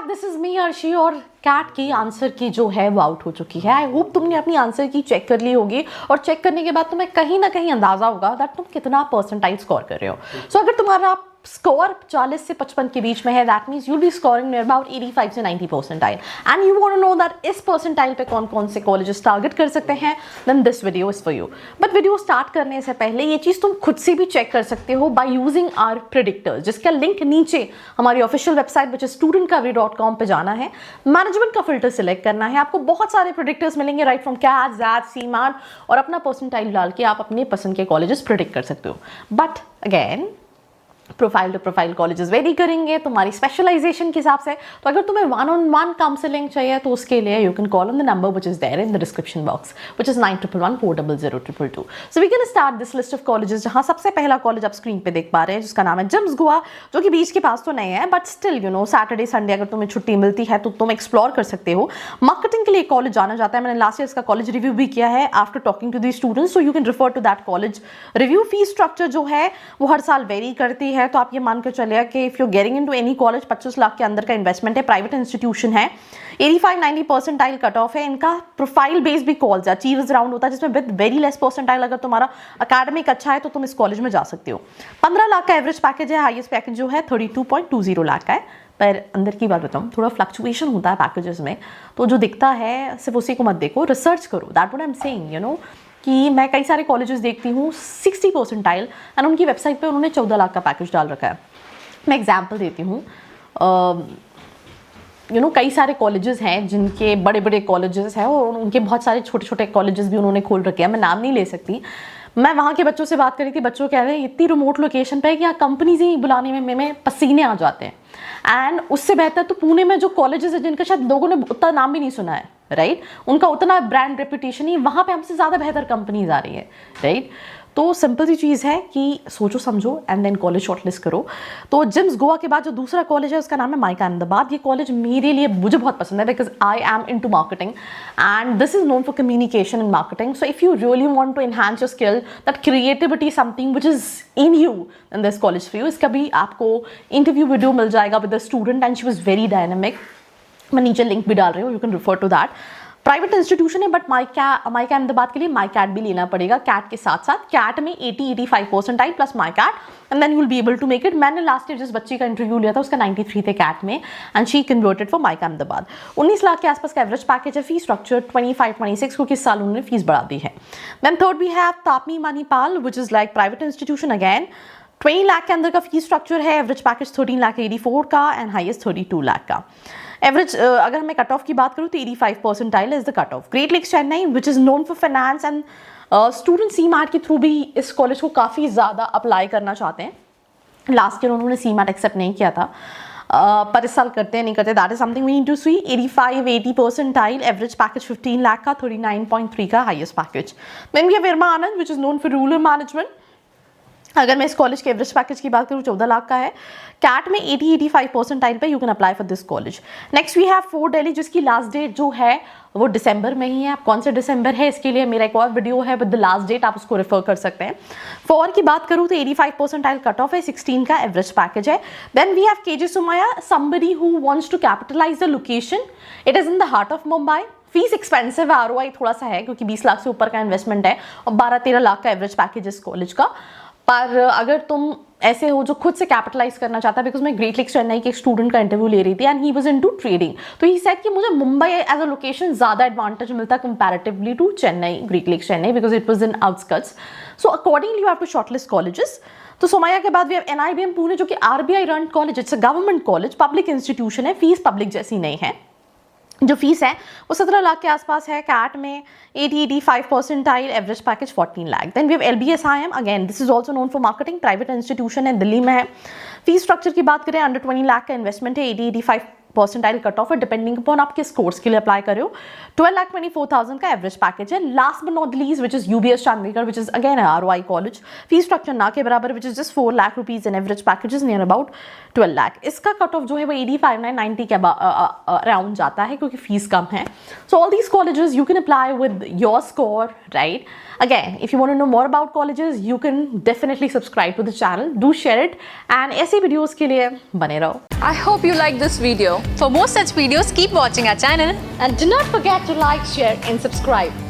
Back, this is me Arshi. और cat की answer की जो है वो आउट हो चुकी है। आई होप तुमने अपनी आंसर की चेक कर ली होगी और चेक करने के बाद तुम्हें कहीं ना कहीं अंदाजा होगा दैट तुम कितना परसेंटाइल स्कोर कर रहे हो। सो अगर तुम्हारा स्कोर 40 से 55 के बीच में है, that means you'll be scoring near about 85 से 90 percentile. And you want to know that इस परसेंटाइल पे कौन कौन से कॉलेजेस टारगेट कर सकते हैं, then this video is for you. But video start करने से पहले ये चीज तुम खुद से भी चेक कर सकते हो बाय यूजिंग आवर प्रेडिक्टर्स, जिसका लिंक नीचे हमारी official website which is studentcovery.com पे जाना है, मैनेजमेंट का फिल्टर सिलेक्ट करना है। आपको बहुत सारे प्रेडिक्टर्स मिलेंगे राइट फ्रॉम कैट, ज़ैट, सीमार्ट, और अपना परसेंटाइल डाल के आप अपने पसंद के कॉलेजेस प्रेडिक्ट कर सकते हो। But again profile to profile colleges vary करेंगे तुम्हारी स्पेशलाइजेशन के हिसाब से। तो अगर तुम्हें 1-on-1 काउंसलिंग चाहिए तो उसके लिए you can call on the number which is there in the description box which is 9111400222। So we can start this list of colleges, जहां सबसे पहला कॉलेज आप स्क्रीन पे देख पा रहे हैं जिसका नाम है जिम्स गोवा, जो कि बीच के पास तो नहीं है but still you know Saturday Sunday अगर तुम्हें छुट्टी मिलती है तो तुम एक्सप्लोर कर सकते हो। मार्केटिंग के लिए कॉलेज जाना जाता है। मैंने लास्ट ईयर इसका कॉलेज रिव्यू भी किया है after talking to the students, so you can refer to that college review. Fees structure जो है वो हर साल वेरी करती है, तो आप ये मान चलिए कि if you getting into any college 25 lakh के अंदर का इन्वेस्टमेंट है, प्राइवेट इंस्टीट्यूशन है, 85-90 परसेंटाइल कट ऑफ है। इनका प्रोफाइल बेस भी कॉल्स है, अचीवर्स राउंड होता है जिसमें विद वेरी लेस परसेंटाइल अगर तुम्हारा अकेडमिक अच्छा है तो तुम इस कॉलेज में जा सकते हो। 15 लाख का एवरेज पैकेज है, हाईएस्ट पैकेज जो है 32.20 लाख का है। पर अंदर की बात बताऊँ, थोड़ा फ्लक्चुएशन होता है पैकेजेस में, तो जो दिखता है सिर्फ उसी को मत देखो, रिसर्च करो। That what I am saying, you know, कि मैं कई सारे कॉलेजेस देखती हूँ 60 परसेंटाइल एंड उनकी वेबसाइट पे उन्होंने 14 लाख का पैकेज डाल रखा है। मैं एग्जाम्पल देती हूँ, यू नो कई सारे कॉलेजेस हैं जिनके बड़े बड़े कॉलेजेस हैं और उनके बहुत सारे छोटे छोटे कॉलेजेस भी उन्होंने खोल रखे हैं। मैं नाम नहीं ले सकती। मैं वहाँ के बच्चों से बात करी थी, बच्चों कह रहे हैं इतनी रिमोट लोकेशन पे है कि यहाँ कंपनीज ही बुलाने में पसीने आ जाते हैं। एंड उससे बेहतर तो पुणे में जो कॉलेजेस हैं जिनका शायद लोगों ने उतना नाम भी नहीं सुना है, राइट, उनका उतना ब्रांड रेपुटेशन ही, वहाँ पे हमसे ज़्यादा बेहतर कंपनीज आ रही है, राइट। तो सिंपल सी चीज़ है कि सोचो समझो एंड देन कॉलेज शॉर्टलिस्ट करो। तो जिम्स गोवा के बाद जो दूसरा कॉलेज है उसका नाम है माइका अहमदाबाद। ये कॉलेज मेरे लिए मुझे बहुत पसंद है because I am into marketing and this is known for communication and marketing. So if you really want to enhance your skill, that creativity something which is in you, and this college for you. इसका भी आपको interview video मिल जाएगा with the student and she was very dynamic. मैं नीचे link भी डाल रही हूँ, you can refer to that. Private institution है बट माइका अहमदाबाद के लिए माई कैट भी लेना पड़ेगा। कैट के साथ साथ कैट में 80-85 percentile plus my cat and then you will be able to make it. मैंने लास्ट ईयर जिस बच्ची का इंटरव्यू लिया था उसका 93 थे कैट में and she converted for MICA Ahmedabad. 19 lakh के आसपास का एवरेज पैकेज है। फीस स्ट्रक्चर 25-26 को किस साल उन्होंने फीस बढ़ा दी है। Then third we have TAPMI Manipal which is like private institution again. 20 lakh के अंदर का फीस स्ट्रक्चर है, एवरेज पैकेज 13,84,000 का एंड हाईएस्ट 32 लाख का। एवरेज अगर मैं कट ऑफ की बात करूँ तो 85 percentile is the cut off. Great Lakes Chennai which is known for finance and student सीमार्ट के थ्रू भी इस कॉलेज को काफ़ी ज़्यादा अप्लाई करना चाहते हैं। लास्ट ईयर उन्होंने सीमार्ट एक्सेप्ट नहीं किया था, पर इस साल करते हैं नहीं करते, that is something we need to see. 85-80 percentile, average package 15 lakh का, 39.3 का highest package. Then we have IRMA Anand which is known for rural management. अगर मैं इस कॉलेज के एवरेज पैकेज की बात करूँ 14 लाख का है। कैट में 80-85 परसेंटाइल पे you can apply for this college. Next we have FORE Delhi जिसकी लास्ट डेट जो है वो दिसंबर में ही है। आप कौन से दिसंबर है इसके लिए मेरा एक और वीडियो है विद द लास्ट डेट, आप उसको रेफर कर सकते हैं। फॉर की बात करूँ तो 85 परसेंटाइल कट ऑफ है, 16 का एवरेज पैकेज है। Then we have KJ Somaiya, somebody who wants to capitalise the location. It is in the heart of Mumbai. Fees expensive है, ROI थोड़ा सा है क्योंकि 20 लाख से ऊपर का इन्वेस्टमेंट है और 12-13 लाख का एवरेज पैकेज इस कॉलेज का। पर अगर तुम ऐसे हो जो खुद से कैपिटलाइज करना चाहता है, बिकॉज मैं ग्रेट लेक्स चेन्नई के एक स्टूडेंट का इंटरव्यू ले रही थी and he was into trading, तो ही सेड कि मुझे मुंबई एज अ लोकेशन ज़्यादा एडवांटेज मिलता comparatively to Chennai, Great Lakes Chennai, because it was in outskirts. So accordingly you have to shortlist colleges. तो सोमाया के बाद वी हैव NIBM पुणे जो कि RBI run college, it's a government college, public institution है, fees public जैसी नहीं है। जो फीस है वो 17 लाख के आसपास है। कैट में 80-85 percentile, average package 14 lakh. Then we have LBSIM, again this is also known for marketing, private institution है, दिल्ली में है। फीस स्ट्रक्चर की बात करें अंडर 20 लाख का इन्वेस्टमेंट है, 80-85 परसेंटाइल कट ऑफ है डिपेंडिंग अपॉन आप किस कोर्स के लिए अप्लाई कर रहे हो। 12,24,000 का एवरेज पैकेज है। Last but not least which is UBS Chandigarh which is again ROI college. Fees structure ना के बराबर which is just 4 lakh rupees and average package is near about 12 lakh. इसका कट ऑफ जो है वो 85-90 के अराउंड जाता है क्योंकि फीस कम है। So all these colleges you can apply with your score, right. Again, if you want to know more about colleges, you can definitely subscribe to the channel. Do share it and ऐसे videos के लिए बने रहो। I hope you like this video. For more such videos, keep watching our channel. And do not forget to like, share and subscribe.